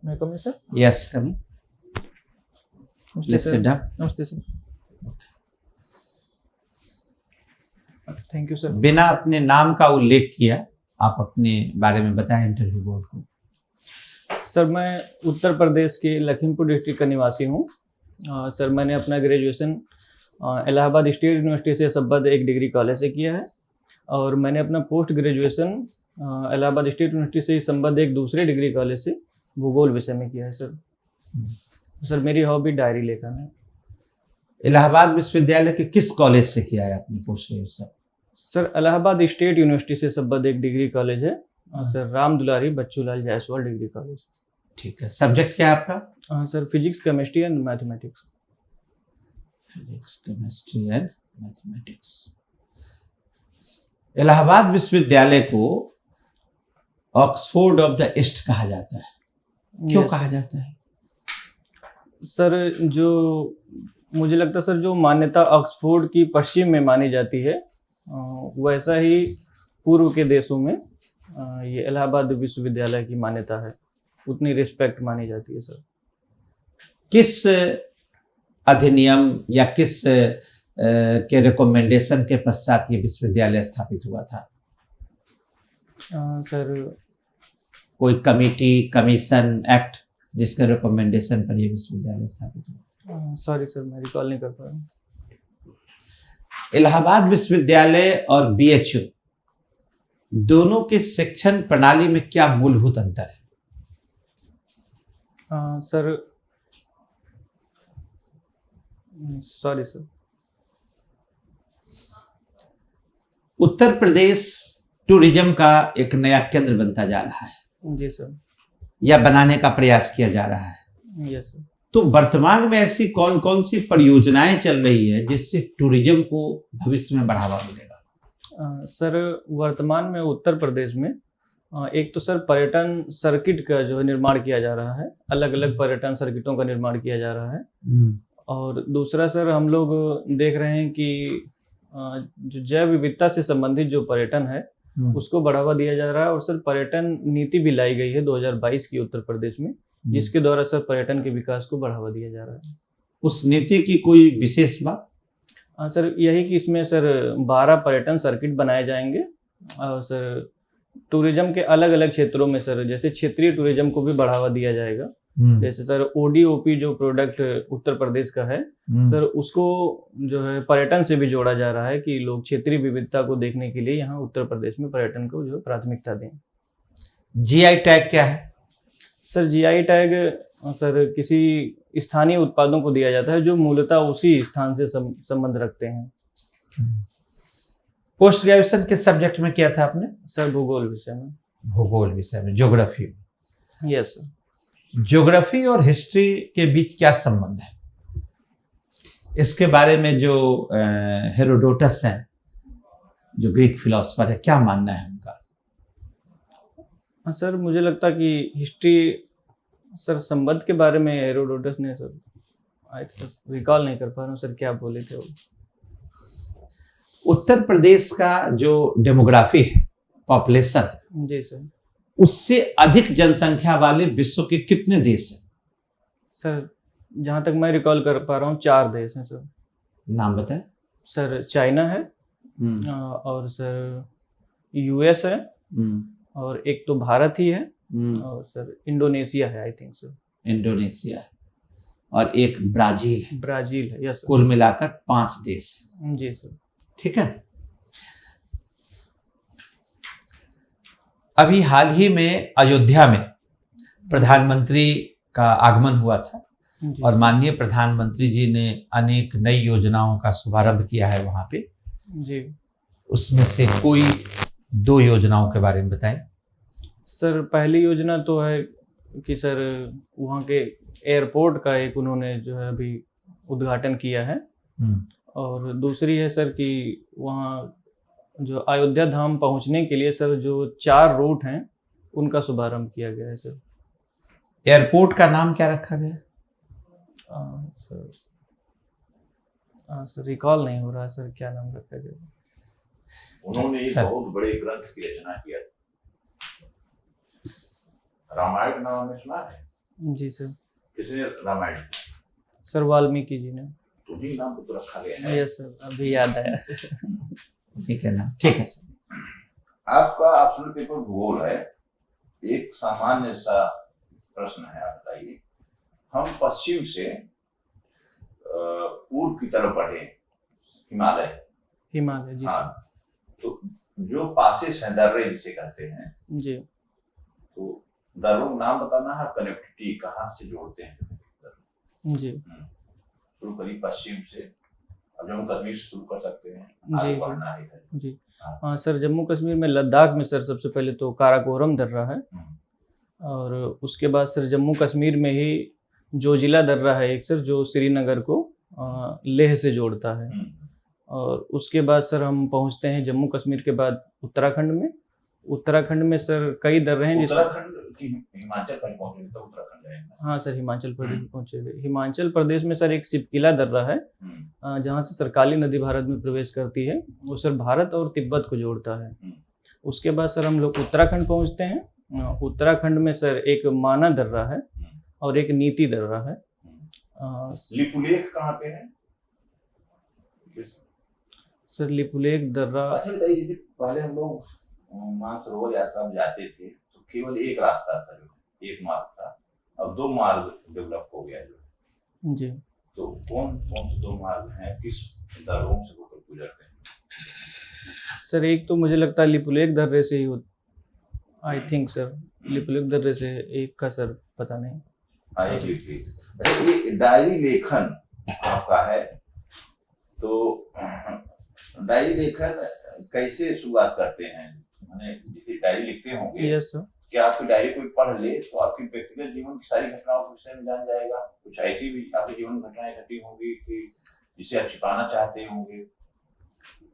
May I come in, sir? Yes, come in. Namaste, Please sir. sit down. Namaste, sir. Thank you, sir. बिना अपने नाम का उल्लेख किया आप अपने बारे में बताएं इंटरव्यू बोर्ड को। सर, मैं उत्तर प्रदेश के लखीमपुर डिस्ट्रिक्ट का निवासी हूँ। सर, मैंने अपना ग्रेजुएशन इलाहाबाद स्टेट यूनिवर्सिटी से संबद्ध एक डिग्री कॉलेज से किया है, और मैंने अपना post graduation Allahabad state university से संबद्ध एक दूसरे डिग्री कॉलेज से भूगोल विषय में किया है। सर, मेरी हॉबी डायरी लेखन है। इलाहाबाद विश्वविद्यालय के किस कॉलेज से किया है आपने post graduation? Sir, Allahabad state university से संबद्ध एक डिग्री कॉलेज है, sir Ram Dulari Bachchulal Jaiswal degree college. ठीक है। सब्जेक्ट क्या है आपका? Sir, physics, chemistry and mathematics. Physics, chemistry and mathematics. Allahabad विश्वविद्यालय को ऑक्सफोर्ड ऑफ द ईस्ट कहा जाता है, क्यों कहा जाता है? सर, जो मुझे लगता है सर, जो मान्यता ऑक्सफोर्ड की पश्चिम में मानी जाती है, वैसा ही पूर्व के देशों में ये इलाहाबाद विश्वविद्यालय की मान्यता है, उतनी रिस्पेक्ट मानी जाती है। सर, किस अधिनियम या किस के रिकमेंडेशन के पश्चात ये विश्वविद्यालय स्थापित हुआ था? सर, कोई कमेटी, कमीशन, एक्ट जिसके रिकमेंडेशन पर ये विश्वविद्यालय स्थापित हुआ? सॉरी सर, मैं रिकॉल नहीं कर पा रहा हूँ। इलाहाबाद विश्वविद्यालय और बीएचयू दोनों के शिक्षण प्रणाली में क्या मूलभूत अंतर है? Sir, sorry sir. Uttar Pradesh tourism का एक नया केंद्र बनता जा रहा है। जी सर। या बनाने का प्रयास किया जा रहा है। Yes sir. तो वर्तमान में ऐसी कौन कौन सी परियोजनाएं चल रही है जिससे टूरिज्म को भविष्य में बढ़ावा मिलेगा? सर, वर्तमान में उत्तर प्रदेश में एक तो सर पर्यटन सर्किट का जो है निर्माण किया जा रहा है, अलग अलग पर्यटन सर्किटों का निर्माण किया जा रहा है। और दूसरा सर, हम लोग देख रहे हैं कि जो जैव विविधता से संबंधित जो पर्यटन है उसको बढ़ावा दिया जा रहा है। और सर, पर्यटन नीति भी लाई गई है 2022 की उत्तर प्रदेश में, जिसके द्वारा सर पर्यटन के विकास को बढ़ावा दिया जा रहा है। उस नीति की कोई विशेष बात? सर, यही कि इसमें सर 12 पर्यटन सर्किट बनाए जाएंगे, और सर टूरिज्म के अलग अलग क्षेत्रों में सर, जैसे क्षेत्रीय टूरिज्म को भी बढ़ावा दिया जाएगा। जैसे सर ओडीओपी जो प्रोडक्ट उत्तर प्रदेश का है सर, उसको जो है पर्यटन से भी जोड़ा जा रहा है कि लोग क्षेत्रीय विविधता को देखने के लिए यहाँ उत्तर प्रदेश में पर्यटन को जो प्राथमिकता दें। जीआई टैग क्या है? सर, जीआई टैग सर किसी स्थानीय उत्पादों को दिया जाता है जो मूलतः उसी स्थान से संबंध रखते हैं। पोस्ट ग्रेजुएशन किस सब्जेक्ट में किया था आपने? सर, भूगोल विषय में। भूगोल विषय में, ज्योग्राफी में। Yes sir. ज्योग्राफी और हिस्ट्री के बीच क्या संबंध है? इसके बारे में जो हेरोडोटस हैं, जो ग्रीक फिलोसफर है, क्या मानना है उनका? सर, मुझे लगता कि हिस्ट्री सर संबंध के बारे में हेरोडोटस ने सर रिकॉल नहीं कर पा रहा हूँ सर, क्या बोले थे वो। उत्तर प्रदेश का जो डेमोग्राफी है, पॉपुलेशन, जी सर, उससे अधिक जनसंख्या वाले विश्व के कितने देश हैं? सर, जहाँ तक मैं रिकॉल कर पा रहा हूँ 4 देश हैं सर। नाम बताएं। सर, चाइना है, और सर यूएस है, और एक तो भारत ही है, और सर इंडोनेशिया है, आई थिंक सर। इंडोनेशिया और एक ब्राजील है। ब्राजील है, यस सर। कुल मिलाकर 5 देश। जी सर। ठीक है। अभी हाल ही में अयोध्या में प्रधानमंत्री का आगमन हुआ था, और माननीय प्रधानमंत्री जी ने अनेक नई योजनाओं का शुभारंभ किया है वहां पे। जी। उसमें से कोई 2 योजनाओं के बारे में बताएं। सर, पहली योजना तो है कि सर वहाँ के एयरपोर्ट का एक उन्होंने जो है अभी उद्घाटन किया है, और दूसरी है सर कि वहाँ जो अयोध्या धाम पहुँचने के लिए सर जो 4 रूट हैं उनका शुभारंभ किया गया है सर। एयरपोर्ट का नाम क्या रखा गया? सर रिकॉल नहीं हो रहा सर, क्या नाम रखा गया? उन्होंने एक सर। बहुत बड़े ग्रंथ की रचना किया था। रामायण का नाम आपने सुना है? जी सर। किसने रामायण? सर वाल्मीकि जी ने। तुम्ही नाम तो रखा गया है। यस सर, अभी याद आया सर। ठीक है ना, ठीक है सर। आपका ऑप्शनल पेपर भूगोल है। एक सामान्य सा प्रश्न है, आप बताइए। हम पश्चिम से पूर्व की तरफ बढ़े, हिमालय। हिमालय, जी हाँ, सर। तो जो पासेस हैं, दर्रे जिसे कहते हैं, जी तो दर्रों का नाम बताना है, कनेक्टिविटी कहाँ से जोड़ते हैं। जी शुरू करिए पश्चिम से, अब जम्मू कश्मीर से शुरू कर सकते हैं, जी आगे जी बढ़ना है इधर। जी। हाँ सर, जम्मू कश्मीर में लद्दाख में सर सबसे पहले तो काराकोरम दर्रा है, और उसके बाद सर जम्मू कश्मीर में ही जोजिला दर्रा है एक सर, जो श्रीनगर को लेह से जोड़ता है। और उसके बाद सर हम पहुंचते हैं जम्मू कश्मीर के बाद उत्तराखंड में। उत्तराखंड में सर कई दर्रे हैं उत्तराखंड की हिमाचल पर पहुंचे तो उत्तराखंड है। हाँ सर, हिमाचल प्रदेश पहुंचे हुए। हिमाचल प्रदेश में सर एक सिपकिला दर्रा है, जहाँ से सर काली नदी भारत में प्रवेश करती है। वो सर भारत और तिब्बत को जोड़ता है। उसके बाद सर हम लोग उत्तराखंड पहुंचते हैं। उत्तराखंड में सर एक माना दर्रा है और एक नीति दर्रा है। लिपुलेख कहाँ पे है? सर लिपुलेख दर्रा, अच्छा बताइए, जैसे पहले हम लोग मानसरोवर यात्रा में जाते थे तो केवल एक रास्ता था, जो एक मार्ग था। अब दो मार्ग डेवलप हो गया जो। जी। तो कौन कौन से दो मार्ग हैं, किस दर्रों से होकर गुजरते हैं? सर एक तो मुझे लगता है लिपुलेख दर्रे से ही, आई थिंक सर लिपुलेख दर्रे से, एक का सर पता नहीं। हाँ, एक लिखिए। अच्छा, ये डायरी लेखन आपका है, तो डायरी लेखन कैसे शुरुआत करते हैं? मैंने जैसे डायरी लिखते होंगे, यस सर। कि आपकी डायरी कोई पढ़ ले तो आपकी व्यक्तिगत जीवन की सारी घटनाओं के विषय में जान जाएगा। कुछ ऐसी भी आपके जीवन में घटनाएं घटी होंगी कि जिसे आप छिपाना चाहते होंगे,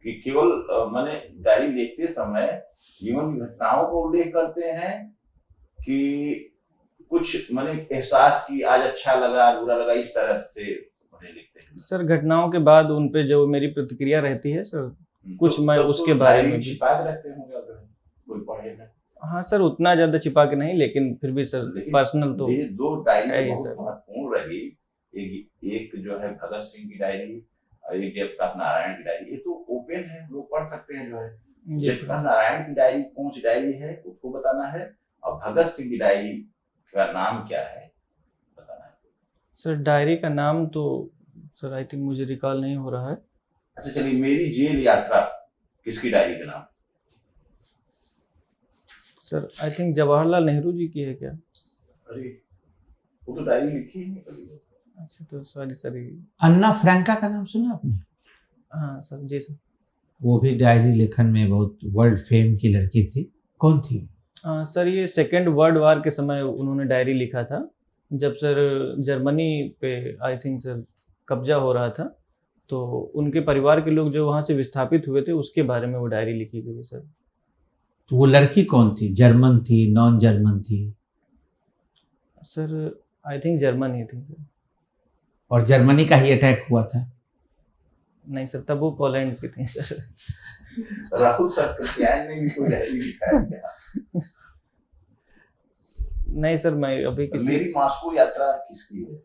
कि केवल मैंने डायरी लिखते समय जीवन की घटनाओं को उल्लेख करते हैं, कि कुछ मैंने एहसास की, आज अच्छा लगा बुरा लगा, इस तरह से मैंने लिखते हैं? सर घटनाओं के बाद उन पे जो मेरी प्रतिक्रिया रहती है सर, कुछ मैं उसके बारे में भी छिपा के रखते होंगे अगर कोई पढ़े ना। हाँ सर, उतना ज्यादा छिपा के नहीं, लेकिन फिर भी सर पर्सनल तो ये दो डायरी है ही बहुत सर। महत्वपूर्ण रही। एक जो है भगत सिंह की डायरी और एक जयप्रकाश नारायण की डायरी, ये तो ओपन है, लोग पढ़ सकते हैं। जो है जी जयप्रकाश नारायण की डायरी कौन सी डायरी है उसको बताना है, और भगत सिंह की डायरी का नाम क्या है बताना है। सर डायरी का नाम तो सर आई थिंक मुझे रिकॉल नहीं हो रहा है। अच्छा चलिए, मेरी जेल यात्रा किसकी डायरी का नाम? Sir I think Jawaharlal Nehru ji की है क्या? अरे वो तो डायरी लिखी ही नहीं कभी। अच्छा तो सॉरी सर। अन्ना फ्रैंका का नाम सुना आपने? हाँ सर, जी सर। वो भी डायरी लेखन में बहुत वर्ल्ड फेम की लड़की थी। कौन थी? सर ये सेकेंड वर्ल्ड वार के समय उन्होंने डायरी लिखा था, जब सर जर्मनी पे आई थिंक सर कब्जा हो रहा था, तो उनके परिवार के लोग जो वहाँ से विस्थापित हुए थे उसके बारे में वो डायरी लिखी गई है सर। तो वो लड़की कौन थी? जर्मन थी, नॉन जर्मन थी? सर आई थिंक जर्मन ही थी सर। और जर्मनी का ही अटैक हुआ था? नहीं सर, तब वो पोलैंड की थी सर। राहुल सत्यान ने भी कोई डायरी लिखा है क्या? नहीं सर, मैं अभी किसी मेरी मॉस्को यात्रा किसकी है?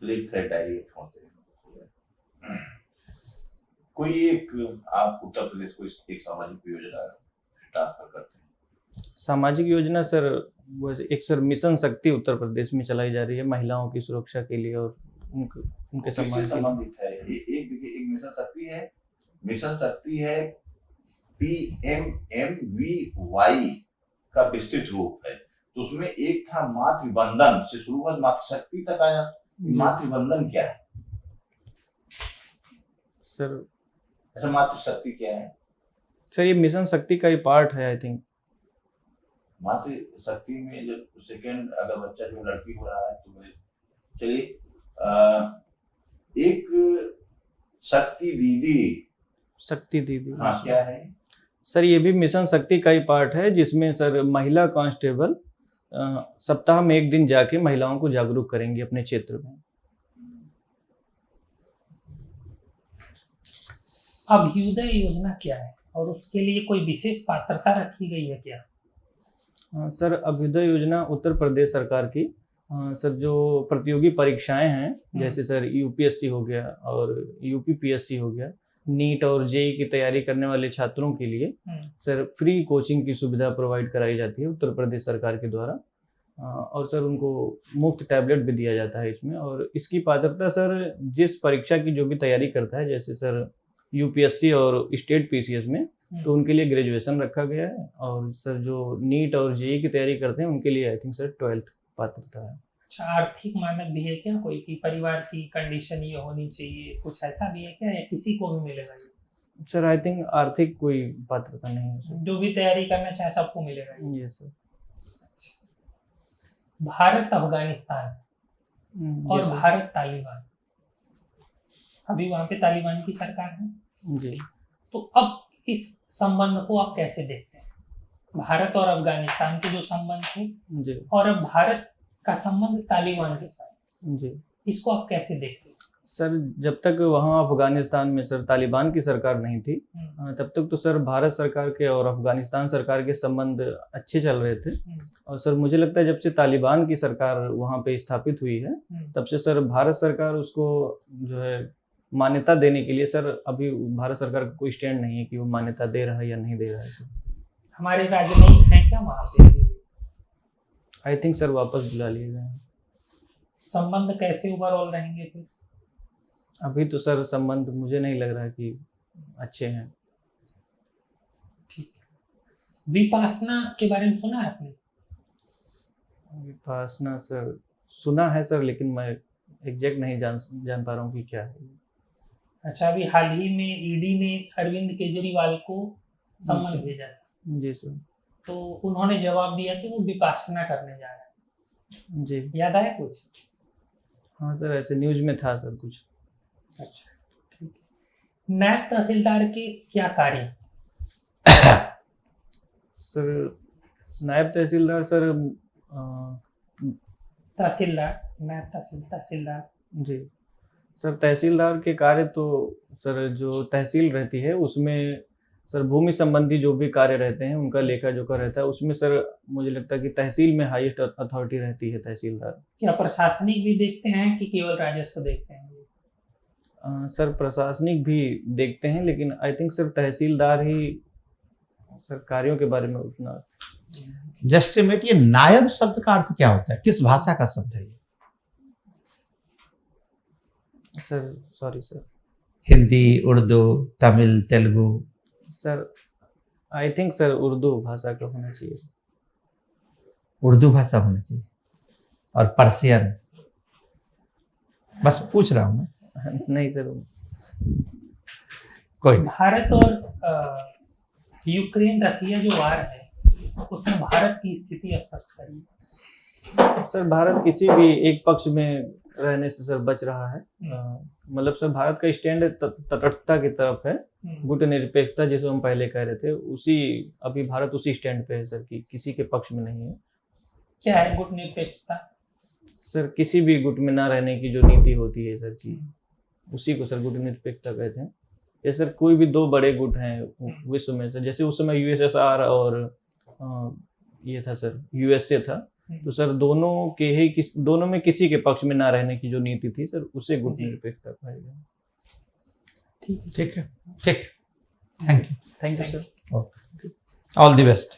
लिख है डायरी छोड़ते हैं। कोई एक आप उत्तर प्रदेश को एक सामाजिक योजना ट्रांसफर करते हैं? सामाजिक योजना सर वैसे एक सर मिशन शक्ति उत्तर प्रदेश में चलाई जा रही है, महिलाओं की सुरक्षा के लिए और उनके सम्मान के लिए। संबंधित है। एक देखिए, एक मिशन शक्ति है, मिशन शक्ति है PMMVY का विस्तृत रूप है। तो उसमें एक था मातृवंदन से शुरू हुआ, मातृशक्ति तक आया। मातृवंदन क्या है सर? अच्छा, मातृशक्ति क्या है सर? ये मिशन शक्ति का ही पार्ट है आई थिंक। मातृशक्ति में जब सेकेंड अगर बच्चा जो लड़की हो रहा है तो चलिए एक शक्ति दीदी। शक्ति दीदी, हाँ, क्या है सर? ये भी मिशन शक्ति का ही पार्ट है, जिसमें सर महिला कांस्टेबल सप्ताह में एक दिन जाके महिलाओं को जागरूक करेंगी अपने क्षेत्र में। अभ्युदय योजना क्या है और उसके लिए कोई विशेष पात्रता रखी गई है क्या? सर अभ्युदय योजना उत्तर प्रदेश सरकार की सर जो प्रतियोगी परीक्षाएं हैं जैसे सर यूपीएससी हो गया और यूपीपीएससी हो गया, नीट और जेई की तैयारी करने वाले छात्रों के लिए सर फ्री कोचिंग की सुविधा प्रोवाइड कराई जाती है उत्तर प्रदेश सरकार के द्वारा। और सर उनको मुफ्त टैबलेट भी दिया जाता है इसमें। और इसकी पात्रता सर जिस परीक्षा की जो भी तैयारी करता है जैसे सर यूपीएससी और स्टेट पीसीएस में तो उनके लिए ग्रेजुएशन रखा गया है, और सर जो नीट और जेई की तैयारी करते हैं उनके लिए आई थिंक सर 12th पात्रता है। अच्छा, आर्थिक मानक भी है क्या कोई कि परिवार की कंडीशन ये होनी चाहिए, कुछ ऐसा भी है क्या या किसी को भी मिलेगा ये? सर आई थिंक आर्थिक कोई पात्रता नहीं है सर। जो भी तैयारी करना चाहे सबको मिलेगा ये? Yes sir. भारत अफगानिस्तान और जी सर। भारत तालिबान, अभी वहां पे तालिबान की सरकार है जी। तो अब इस संबंध को आप कैसे देखते हैं? भारत और अफगानिस्तान के जो संबंध थे जी और अब भारत का संबंध तालिबान के साथ, जी इसको आप कैसे देखते हैं? सर जब तक वहाँ अफगानिस्तान में सर तालिबान की सरकार नहीं थी तब तक तो सर भारत सरकार के और अफगानिस्तान सरकार के संबंध अच्छे चल रहे थे। और सर मुझे लगता है जब से तालिबान की सरकार वहाँ पे स्थापित हुई है तब से सर भारत सरकार उसको जो है मान्यता देने के लिए सर अभी भारत सरकार का कोई स्टैंड नहीं है कि वो मान्यता दे रहा है या नहीं दे रहा है सर। हमारे राजनयिक हैं क्या वहाँ पे? आई थिंक सर वापस बुला लिए गए हैं। संबंध कैसे ओवरऑल रहेंगे फिर? अभी तो सर संबंध मुझे नहीं लग रहा कि अच्छे हैं। ठीक है। विपासना के बारे में सुना है आपने? विपासना सर सुना है सर, लेकिन मैं एग्जैक्ट नहीं जान पा रहा हूँ कि क्या है। अच्छा, अभी हाल ही में ईडी ने अरविंद केजरीवाल को सम्मन भेजा था। जी सर। तो उन्होंने जवाब दिया कि वो विपासना करने जा रहे हैं। जी याद आया कुछ? हाँ सर, ऐसे न्यूज में था सर कुछ। अच्छा, ठीक है। नायब तहसीलदार के क्या कार्य? सर नायब तहसीलदार सर तहसीलदार, नायब तहसीलदार। जी सर, तहसीलदार के कार्य तो सर जो तहसील रहती है उसमें सर भूमि संबंधी जो भी कार्य रहते हैं उनका लेखा जोखा रहता है उसमें सर मुझे लगता है कि तहसील में हाईएस्ट अथॉरिटी रहती है तहसीलदार। क्या प्रशासनिक भी देखते हैं कि केवल राजस्व देखते हैं? सर प्रशासनिक भी देखते हैं, लेकिन I think sir tehsildar he sir कार्यों के बारे में उतना। जस्टिमेट, ये नायब शब्द का अर्थ क्या होता है? किस भाषा का शब्द है ये? Sir sorry sir, Hindi, Urdu, Tamil, Telugu? Sir I think sir Urdu भाषा का होना चाहिए। उर्दू भाषा होनी चाहिए। और पर्शियन? बस पूछ रहा हूँ मैं। नहीं सर, कोई भारत और यूक्रेन रसिया जो वार है उसमें भारत की स्थिति स्पष्ट करिए। सर भारत किसी भी एक पक्ष में रहने से सर बच रहा है। मतलब सर भारत का स्टैंड तटस्थता की तरफ है, गुटनिरपेक्षता जिसे हम पहले कह रहे थे, उसी अभी भारत उसी स्टैंड पे है सर कि किसी के पक्ष में नहीं है। क्या है गुटनिरपेक्षता? सर किसी भी गुट में ना रहने की जो नीति होती है सर की, उसी को सर गुटनिरपेक्षता कहते हैं। ये सर कोई भी दो बड़े गुट हैं विश्व में सर, जैसे उस समय यूएसएसआर और ये था सर यूएसए था, तो सर दोनों में किसी के पक्ष में ना रहने की जो नीति थी सर उसे गुटनिरपेक्षता कहा गया। ठीक है, ठीक। Thank you thank you sir. All the best.